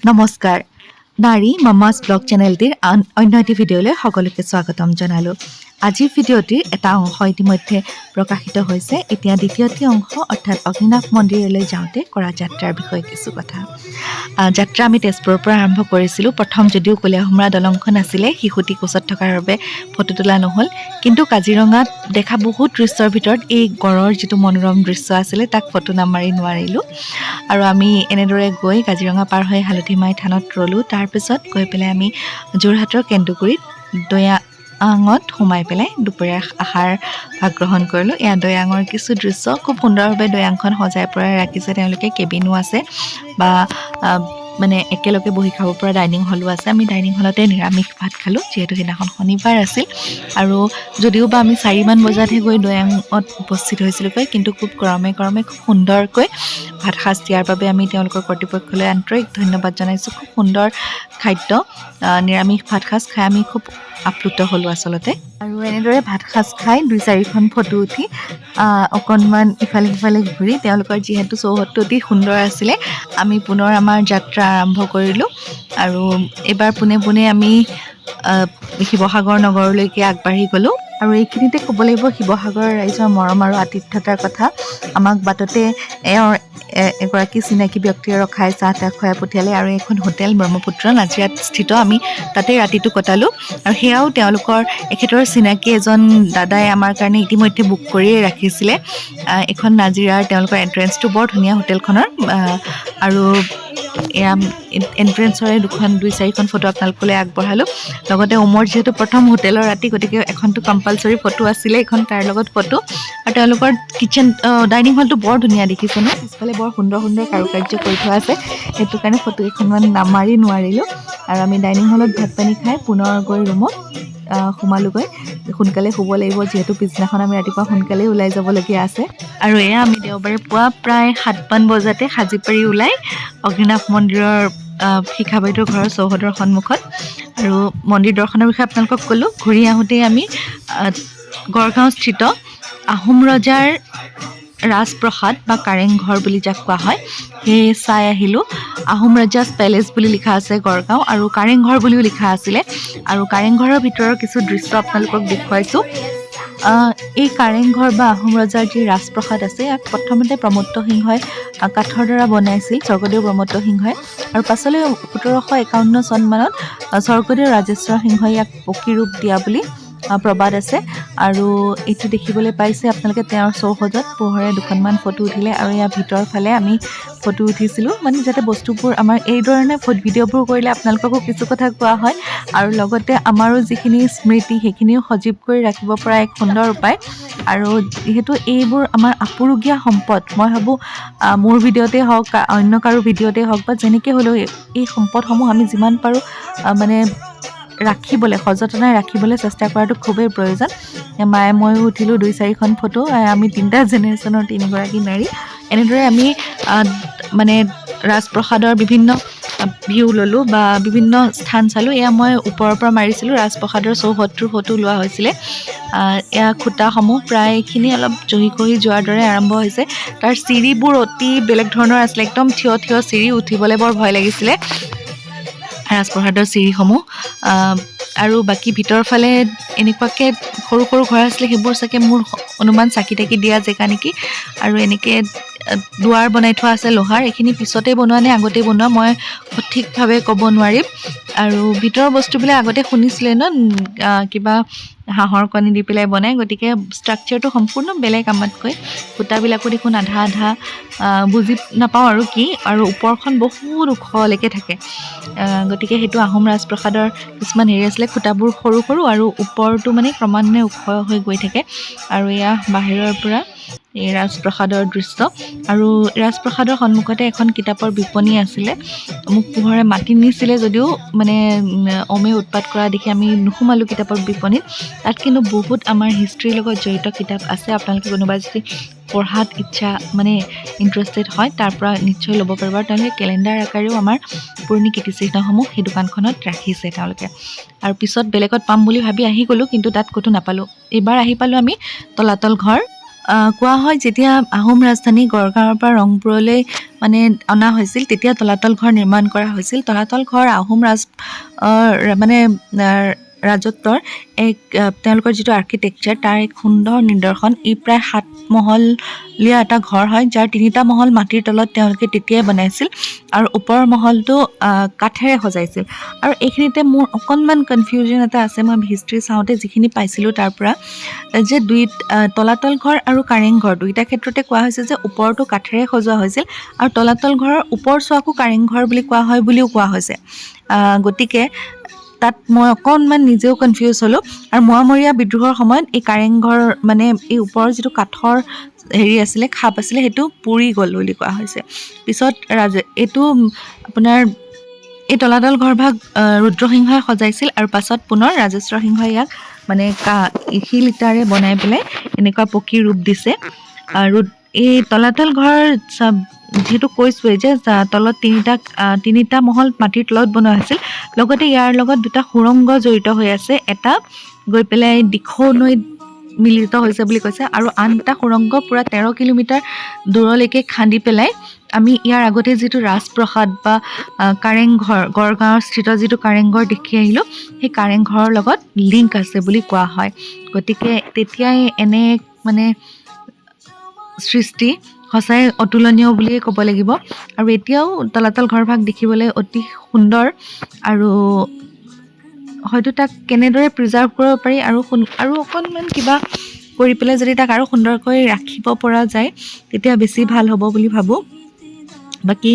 নমস্কাৰ নাৰী মামাছ ব্লগ চেনেলটিৰ অন্য এটি ভিডিঅ'লৈ সকলোকে স্বাগতম জনালোঁ। আজিৰ ভিডিঅ'টিৰ এটা অংশ ইতিমধ্যে প্ৰকাশিত হৈছে। এতিয়া দ্বিতীয়টি অংশ অৰ্থাৎ অগ্নিনাভ মন্দিৰলৈ যাওঁতে কৰা যাত্ৰাৰ বিষয়ে কিছু কথা। যাত্ৰা আমি তেজপুৰৰ পৰা আৰম্ভ কৰিছিলোঁ। প্ৰথম যদিও কলীয়াভোমোৰা দলংখন আছিলে, শিশুটি কোচত থকাৰ বাবে ফটো তোলা নহ'ল, কিন্তু কাজিৰঙাত দেখা বহুত দৃশ্যৰ ভিতৰত এই গড়ৰ যিটো মনোৰম দৃশ্য আছিলে তাক ফটো নামাৰি নোৱাৰিলোঁ। আৰু আমি এনেদৰে গৈ কাজিৰঙা পাৰ হৈ হালধিমাই থানত ৰ'লোঁ। তাৰপিছত গৈ পেলাই আমি যোৰহাটৰ কেন্দুগুৰিত দৈয়াঙত সোমাই পেলাই দুপৰীয়াৰ আহাৰ ভাগ গ্ৰহণ কৰিলোঁ। এয়া দৈয়াঙৰ কিছু দৃশ্য, খুব সুন্দৰভাৱে দৈয়াংখন সজাই পৰাই ৰাখিছে তেওঁলোকে। কেবিনো আছে বা মানে একেলগে বহি খাব পৰা ডাইনিং হলো আছে। আমি ডাইনিং হলতে নিৰামিষ ভাত খালোঁ, যিহেতু সেইদিনাখন শনিবাৰ আছিল। আৰু যদিও বা আমি 4মান বজাতহে গৈ দৈয়াঙত উপস্থিত হৈছিলোঁগৈ, কিন্তু খুব গৰমে খুব সুন্দৰকৈ ভাত সাজ দিয়াৰ বাবে আমি তেওঁলোকৰ কৰ্তৃপক্ষলৈ আন্তৰিক ধন্যবাদ জনাইছোঁ। খুব সুন্দৰ খাদ্য, নিৰামিষ ভাত সাজ খাই আমি খুব আপ্লুত হ'লোঁ আচলতে। আৰু এনেদৰে ভাত সাজ খাই 2-4খন ফটো উঠি অকণমান ইফালে সিফালে ঘূৰি তেওঁলোকৰ যিহেতু চৌহদটো অতি সুন্দৰ আছিলে, আমি পুনৰ আমাৰ যাত্ৰা আৰম্ভ কৰিলোঁ। আৰু এইবাৰ পোনে পোনে আমি শিৱসাগৰ নগৰলৈকে আগবাঢ়ি গ'লোঁ। আৰু এইখিনিতে ক'ব লাগিব শিৱসাগৰৰ ৰাইজৰ মৰম আৰু আতিথ্যতাৰ কথা। আমাক বাটতে এগৰাকী চিনাকি ব্যক্তিয়ে ৰখাই চাহ তাহ খুৱাই পঠিয়ালে, আৰু এখন হোটেল ব্ৰহ্মপুত্ৰ নাজিৰাত স্থিত, আমি তাতে ৰাতিটো কটালোঁ। আৰু সেয়াও তেওঁলোকৰ এখেতৰ চিনাকি এজন দাদাই আমাৰ কাৰণে ইতিমধ্যে বুক কৰিয়ে ৰাখিছিলে। এখন নাজিৰাৰ তেওঁলোকৰ এণ্ট্ৰেঞ্চটো বৰ ধুনীয়া হোটেলখনৰ। আৰু এয়া এণ্ট্ৰেঞ্চৰে 2-4খন ফটো আপোনালোকলৈ আগবঢ়ালোঁ। লগতে উমৰ যিহেতু প্ৰথম হোটেলৰ ৰাতি, গতিকে এখনটো কম্পালচৰি ফটো আছিলে, এখন তাৰ লগত ফটো। আৰু তেওঁলোকৰ কিটচেন ডাইনিং হলটো বৰ ধুনীয়া দেখিছে ন, পিছফালে বৰ সুন্দৰ কাৰুকাৰ্য কৰি থোৱা আছে, সেইটো কাৰণে ফটো কেইখনমান নামাৰি নোৱাৰিলোঁ। আৰু আমি ডাইনিং হলত ভাত পানী খাই পুনৰ গৈ ৰুমত সোমালোগৈ। সোনকালে শুব লাগিব, যিহেতু পিছদিনাখন আমি ৰাতিপুৱা সোনকালেই ওলাই যাবলগীয়া আছে। আৰু এয়া আমি দেওবাৰে পুৱা প্ৰায় 7মান বজাতে সাজি পাৰি ওলাই অগ্নিনাভ মন্দিৰৰ শিখা বাইদেউৰ ঘৰৰ চৌহদৰ সন্মুখত। আৰু মন্দিৰ দৰ্শনৰ বিষয়ে আপোনালোকক ক'লোঁ। ঘূৰি আহোঁতেই আমি গড়গাঁও স্থিত আহোম ৰজাৰ ৰাজপ্ৰসাদ বা কাৰেংঘৰ বুলি যাক কোৱা হয়, সেয়ে চাই আহিলোঁ। আহোম ৰাজাজ পেলেচ বুলি লিখা আছে গড়গাঁও, আৰু কাৰেংঘৰ বুলিও লিখা আছিলে। আৰু কাৰেংঘৰৰ ভিতৰৰ কিছু দৃশ্য আপোনালোকক দেখুৱাইছোঁ। এই কাৰেংঘৰ বা আহোম ৰজাৰ যি ৰাজপ্ৰসাদ আছে, ইয়াক প্ৰথমতে প্ৰমত্ত সিংহই কাঠৰ দ্বাৰা বনাইছিল, স্বৰ্গদেউ প্ৰমত্ত সিংহই। আৰু পাছলৈ 1751 চনমানত স্বৰ্গদেউ ৰাজেশ্বৰ সিংহই ইয়াক পকী ৰূপ দিয়া বুলি প্ৰবাদ আছে। আৰু এইটো দেখিবলৈ পাইছে আপোনালোকে তেওঁৰ চৌহদত পোহৰে 2খনমান ফটো উঠিলে। আৰু ইয়াৰ ভিতৰৰ ফালে আমি ফটো উঠিছিলোঁ, মানে যাতে বস্তুবোৰ আমাৰ এই ধৰণে ভিডিঅ'বোৰ কৰিলে আপোনালোককো কিছু কথা কোৱা হয়, আৰু লগতে আমাৰো যিখিনি স্মৃতি সেইখিনিও সজীৱ কৰি ৰাখিব পৰা এক সুন্দৰ উপায়। আৰু যিহেতু এইবোৰ আমাৰ আপুৰুগীয়া সম্পদ, মই ভাবোঁ মোৰ ভিডিঅ'তে হওক, অন্য কাৰো ভিডিঅ'তে হওক, বা যেনেকৈ হ'লেও এই সম্পদসমূহ আমি যিমান পাৰোঁ মানে ৰাখিবলৈ, সযতনে ৰাখিবলৈ চেষ্টা কৰাটো খুবেই প্ৰয়োজন। মায়ে ময়ো উঠিলোঁ 2-4খন ফটো। আমি 3টা জেনেৰেশ্যনৰ 3গৰাকী নাৰী। এনেদৰে আমি মানে ৰাজপ্ৰসাদৰ বিভিন্ন ভিউ ল'লোঁ বা বিভিন্ন স্থান চালোঁ। এয়া মই ওপৰৰ পৰা মাৰিছিলোঁ, ৰাজপ্ৰসাদৰ চৌহদটোৰ ফটো লোৱা হৈছিলে। এয়া খুটাসমূহ প্ৰায়খিনি অলপ জহি কহি যোৱাৰ দৰে আৰম্ভ হৈছে। তাৰ চিৰিবোৰ অতি বেলেগ ধৰণৰ আছিলে, একদম থিয় চিৰি, উঠিবলৈ বৰ ভয় লাগিছিলে ৰাজপ্ৰসাদৰ চিৰিসমূহ। আৰু বাকী ভিতৰৰ ফালে এনেকুৱাকৈ সৰু ঘৰ আছিলে, সেইবোৰ চাগে মোৰ অনুমান চাকি তাকি দিয়া জেগা নেকি। আৰু এনেকৈ দুৱাৰ বনাই থোৱা আছে লোহাৰ, এইখিনি পিছতে বনোৱা নে আগতে বনোৱা মই সঠিকভাৱে ক'ব নোৱাৰিম। আৰু ভিতৰৰ বস্তুবিলাক আগতে শুনিছিলে ন, কিবা হাঁহৰ কণী দি পেলাই বনাই, গতিকে ষ্ট্ৰাকচাৰটো সম্পূৰ্ণ বেলেগ আমাতকৈ। খুটাবিলাকো দেখোন আধা বুজি নাপাওঁ আৰু কি, আৰু ওপৰখন বহুত ওখলৈকে থাকে। গতিকে সেইটো আহোম ৰাজপ্ৰসাদৰ কিছুমান হেৰি আছিলে, খুটাবোৰ সৰু আৰু ওপৰটো মানে ক্ৰমান্বয়ে ওখ হৈ গৈ থাকে। আৰু এয়া বাহিৰৰ পৰা এই ৰাজপ্ৰসাদৰ দৃশ্য। আৰু ৰাজপ্ৰসাদৰ সন্মুখতে এখন কিতাপৰ বিপণী আছিলে। মোক পোহৰে মাতি নিছিলে যদিও মানে অমে উৎপাত কৰা দেখি আমি নোসোমালোঁ কিতাপৰ বিপণীত। তাত কিন্তু বহুত আমাৰ হিষ্ট্ৰীৰ লগত জড়িত কিতাপ আছে। আপোনালোকে কোনোবা যদি পঢ়াত ইচ্ছা মানে ইণ্টাৰেষ্টেড হয়, তাৰ পৰা নিশ্চয় ল'ব পাৰিব। আৰু তেওঁলোকে কেলেণ্ডাৰ আকাৰেও আমাৰ পুৰণি কীৰ্তিচিহ্নসমূহ সেই দোকানখনত ৰাখিছে তেওঁলোকে। আৰু পিছত বেলেগত পাম বুলি ভাবি আহি গ'লোঁ, কিন্তু তাত ক'তো নাপালোঁ। এইবাৰ আহি পালোঁ আমি তলাতল ঘৰ। কোৱা হয় যেতিয়া আহোম ৰাজধানী গড়গাঁৱৰ পৰা ৰংপুৰলৈ মানে অনা হৈছিল তেতিয়া তলাতল ঘৰ নিৰ্মাণ কৰা হৈছিল। তলাতল ঘৰ আহোম মানে ৰাজত্বৰ এক তেওঁলোকৰ যিটো আৰ্কিটেকচাৰ তাৰ এক সুন্দৰ নিদৰ্শন। ই প্ৰায় 7 মহলীয়া এটা ঘৰ হয়, যাৰ 3টা মহল মাটিৰ তলত তেওঁলোকে তেতিয়াই বনাইছিল আৰু ওপৰৰ মহলটো কাঠেৰে সজাইছিল। আৰু এইখিনিতে মোৰ অকণমান কনফিউজন এটা আছে, মই হিষ্ট্ৰী চাওঁতে যিখিনি পাইছিলোঁ তাৰ পৰা যে তলাতল ঘৰ আৰু কাৰেং ঘৰ দুইটা ক্ষেত্ৰতে কোৱা হৈছে যে ওপৰটো কাঠেৰে সজোৱা হৈছিল আৰু তলাতল ঘৰৰ ওপৰ চোৱাকো কাৰেং ঘৰ বুলি কোৱা হয় বুলিও কোৱা হৈছে। গতিকে তাত মই অকণমান নিজেও কনফিউজ হ'লোঁ। আৰু মোৱামৰীয়া বিদ্ৰোহৰ সময়ত এই কাৰেংঘৰ মানে এই ওপৰৰ যিটো কাঠৰ আছিলে খাপ আছিলে সেইটো পুৰি গ'ল বুলি কোৱা হৈছে। পিছত এইটো আপোনাৰ এই তলাতল ঘৰভাগ ৰুদ্ৰসিংহই সজাইছিল আৰু পাছত পুনৰ ৰাজেশ্বৰ সিংহই ইয়াক মানে শিল ইটাৰে বনাই পেলাই এনেকুৱা পকী ৰূপ দিছে। আৰু এই তলাতল ঘৰ যিহেতু কৈছোঁৱেই যে তলত 3টা মহল মাটিৰ তলত বনোৱা হৈছিল, লগতে ইয়াৰ লগত 2টা সুৰংগ জড়িত হৈ আছে। এটা গৈ পেলাই দিখৌ নৈত মিলিত হৈছে বুলি কৈছে আৰু আন এটা সুৰংগ পূৰা 13 কিলোমিটাৰ দূৰলৈকে খান্দি পেলাই আমি ইয়াৰ আগতে যিটো ৰাজপ্ৰসাদ বা কাৰেংঘৰ গড়গাঁৱৰ স্থিত যিটো কাৰেংঘৰ দেখি আহিলোঁ সেই কাৰেংঘৰৰ লগত লিংক আছে বুলি কোৱা হয়। গতিকে তেতিয়াই এনে মানে সৃষ্টি সঁচাই অতুলনীয় বুলিয়ে ক'ব লাগিব। আৰু এতিয়াও তলাতল ঘৰভাগ দেখিবলৈ অতি সুন্দৰ আৰু হয়তো তাক কেনেদৰে প্ৰিজাৰ্ভ কৰিব পাৰি আৰু অকণমান কিবা কৰি পেলাই যদি তাক আৰু সুন্দৰকৈ ৰাখিব পৰা যায় তেতিয়া বেছি ভাল হ'ব বুলি ভাবোঁ। বাকী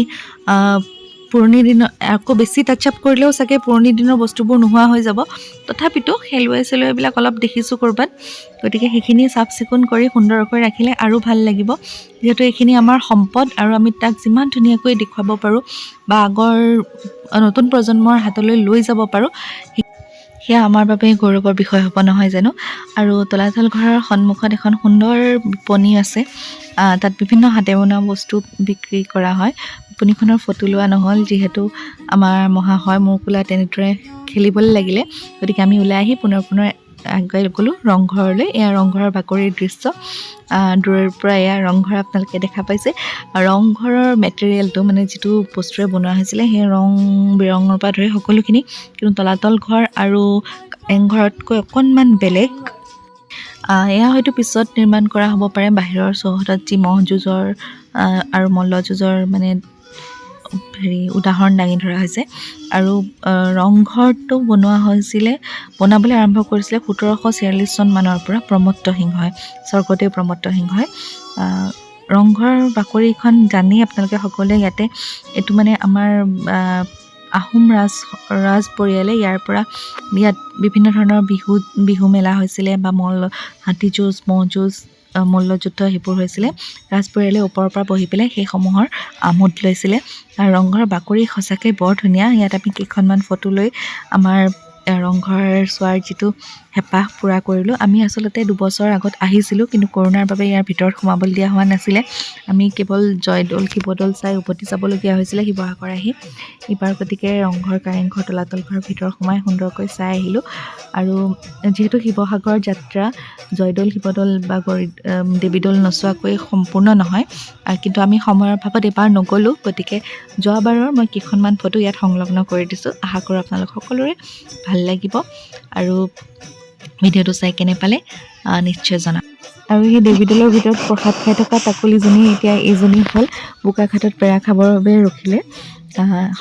পুৰণি দিনৰ আকৌ বেছি টাচ আপ কৰিলেও চাগে পুৰণি দিনৰ বস্তুবোৰ নোহোৱা হৈ যাব। তথাপিতো খেলুৱৈবিলাক অলপ দেখিছোঁ ক'ৰবাত। গতিকে সেইখিনি চাফ চিকুণ কৰি সুন্দৰকৈ ৰাখিলে আৰু ভাল লাগিব, যিহেতু এইখিনি আমাৰ সম্পদ আৰু আমি তাক যিমান ধুনীয়াকৈ দেখুৱাব পাৰোঁ বা আগৰ নতুন প্ৰজন্মৰ হাতলৈ লৈ যাব পাৰোঁ সেয়া আমাৰ বাবে গৌৰৱৰ বিষয় হ'ব নহয় জানো। আৰু তলাতল ঘৰৰ সন্মুখত এখন সুন্দৰ বিপণী আছে, তাত বিভিন্ন হাতে বনোৱা বস্তু বিক্ৰী কৰা হয়। বিপণীখনৰ ফটো লোৱা নহ'ল যিহেতু আমাৰ মহাশয় মূৰকোলা তেনেদৰে খেলিবলৈ লাগিলে। গতিকে আমি ওলাই আহি পুনৰ আগুৱাই গ'লোঁ ৰংঘৰলৈ। এয়া ৰংঘৰৰ বাকৰিৰ দৃশ্য। দূৰৰ পৰা এয়া ৰংঘৰ আপোনালোকে দেখা পাইছে। ৰংঘৰৰ মেটেৰিয়েলটো মানে যিটো বস্তুৰে বনোৱা হৈছিলে সেই ৰং বিৰঙৰ পৰা ধৰি সকলোখিনি কিন্তু তলাতল ঘৰ আৰু কাৰেংঘৰতকৈ অকণমান বেলেগ। এয়া হয়তো পিছত নিৰ্মাণ কৰা হ'ব পাৰে। বাহিৰৰ চৌহদত যি ম'হ যুঁজৰ আৰু মল্ল যুঁজৰ মানে উদাহৰণ দাঙি ধৰা হৈছে। আৰু ৰংঘৰটো বনাবলৈ আৰম্ভ কৰিছিলে 1746 চন মানৰ পৰা প্ৰমত্ত সিংহই, স্বৰ্গদেউ প্ৰমত্ত সিংহই। ৰংঘৰৰ বাকৰিখন জানেই আপোনালোকে সকলোৱে। এইটো মানে আমাৰ আহোম ৰাজ পৰিয়ালে ইয়াত বিভিন্ন ধৰণৰ বিহু মেলা হৈছিলে বা হাতী যুঁজ, ম'হ যুঁজ, মল্লযুদ্ধ সেইবোৰ হৈছিলে। ৰাজ পৰিয়ালে ওপৰৰ পৰা বহি পেলাই সেইসমূহৰ আমোদ লৈছিলে। আৰু ৰংঘৰৰ বাকৰি সঁচাকৈ বৰ ধুনীয়া। ইয়াত আমি কেইখনমান ফটো লৈ আমাৰ ৰংঘৰ চোৱাৰ যিটো হেঁপাহ পূৰা কৰিলোঁ। আমি আচলতে 2 বছৰ আগত আহিছিলোঁ, কিন্তু কৰোণাৰ বাবে ইয়াৰ ভিতৰত সোমাবলৈ দিয়া হোৱা নাছিলে। আমি কেৱল জয়দৌল শিৱদৌল চাই উভতি যাবলগীয়া হৈছিলে শিৱসাগৰ আহি। এইবাৰ গতিকে ৰংঘৰ কাৰেংঘৰ তলাতল ঘৰৰ ভিতৰত সোমাই সুন্দৰকৈ চাই আহিলোঁ। আৰু যিহেতু শিৱসাগৰ যাত্ৰা জয়দৌল শিৱদৌল বা দেৱীদৌল নোচোৱাকৈ সম্পূৰ্ণ নহয়, কিন্তু আমি সময়ৰ অভাৱত এবাৰ নগ'লোঁ। গতিকে যোৱাবাৰৰ মই কেইখনমান ফটো ইয়াত সংলগ্ন কৰি দিছোঁ। আশা কৰোঁ আপোনালোক সকলোৰে ভাল লাগিব আৰু ভিডিঅ'টো চাই কেনে পালে নিশ্চয় জনাম। আৰু সেই দেৱীদৌলৰ ভিতৰত প্ৰসাদ খাই থকা তাকলিজনী এতিয়া এইজনী হ'ল বোকাখাটত পেৰা খাবৰ বাবে ৰখিলে।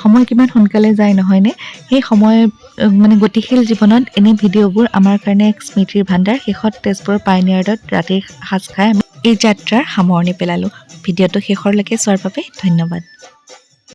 সময় কিমান সোনকালে যায় নহয়নে? সেই সময় মানে গতিশীল জীৱনত এনে ভিডিঅ'বোৰ আমাৰ কাৰণে এক স্মৃতিৰ ভাণ্ডাৰ। শেষত তেজপুৰৰ পাইনিয়াৰ্ডত ৰাতিৰ সাজ খাই আমি এই যাত্ৰাৰ সামৰণি পেলালোঁ। ভিডিঅ'টো শেষৰলৈকে চোৱাৰ বাবে ধন্যবাদ।